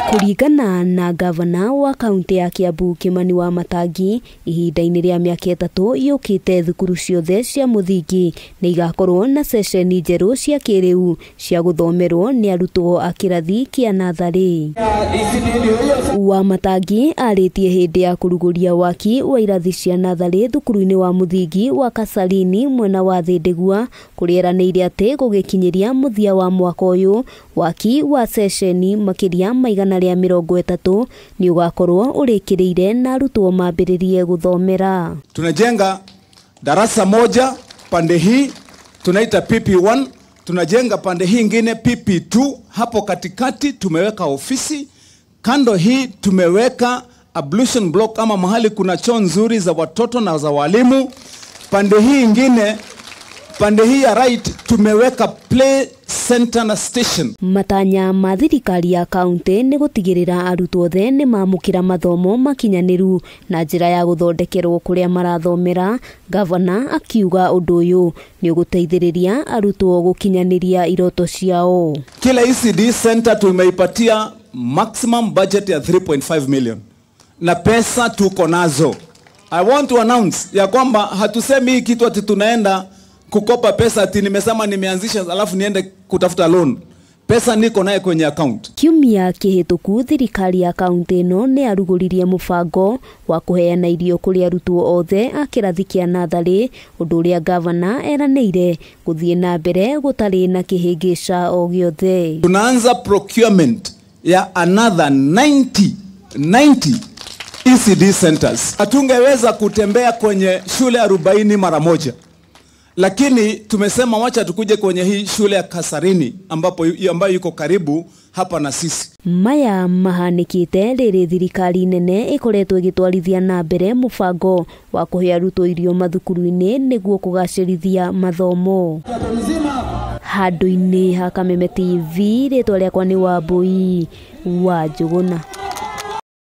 Kuringana na gavana wa kaunti ya Kiambu Kimani Wamatangi, ihinda-inĩ rĩa mĩaka 3 yũkĩte thukuru ciothe cia mũthingi nĩ igakorwo na ceceni njerũ cia kĩrĩu cia gũthomerwo nĩ arutwo a kĩrathi kĩa natharĩ. Wamatangi arĩtie hĩndĩ ya kũrugũria waki wa irathi cia natharĩ thukuru-inĩ wa mũthingi wa Kasarini mwena wa Thĩndĩgua, kũrĩa eranĩire atĩ gũgĩkinyĩria mũthia wa mwaka ũyũ waki wa ceceni makĩria maigana rĩa 30 ni ugakorwo ũrĩkĩrĩire na arutwo mambĩrĩrie gũthomera. Tunajenga darasa moja pande hii tunaita PP1, tunajenga pande hii ingine PP2, hapo katikati tumeweka ofisi, kando hii tumeweka ablution block ama mahali kuna choo nzuri za watoto na za walimu. Pande hii ingine, pande hii ya right tumeweka play center na station. Matanya ma thirikari ya kaunti nĩ gũtigĩrĩra arutwo othe nĩ mamũkĩra mathomo makinyanĩru na njĩra ya gũthondekerwo kũrĩa marathomera. Gavana akiuga ũndũ ũyũ nĩ ũgũteithĩrĩria arutwo gũkinyanĩria iroto ciao. Kila ECD center tumeipatia maximum budget ya 3.5 million. Na pesa tuko nazo. I want to announce ya kwamba hatusemi hii kitu ati tunaenda kukopa pesa ati nimesema nimeanzisha alafu niende kutafuta loan. Pesa niko naye kwenye account. Kiumia kĩhĩtũku thirikari ya kaunti ĩno nĩ arugũririe mũbango wa kũheana irio kũrĩ arutwo othe a kĩrathi kĩa natharĩ, ũndũ ũrĩa gavana eranĩire gũthiĩ na mbere gũtarĩ na kĩhĩngĩca o gĩothe. Tunaanza procurement ya another 90 ECD centers. Hatungeweza kutembea kwenye shule 40 mara moja. Lakini tumesema wacha tukuje kwenye hii shule ya Kasarini ambayo yuko karibu hapa na sisi. Maya mahanĩkĩte rĩrĩ thirikari nene ĩkoretwo ĩgĩtwarithia na mbere mũbango wa kũhe arutwo irio mathukuru-inĩ nĩguo kũgacĩrithia mathomo. Handũ-inĩ ha Kameme TV, rĩtwa rĩakwa nĩ Wambui wa Njũgũna.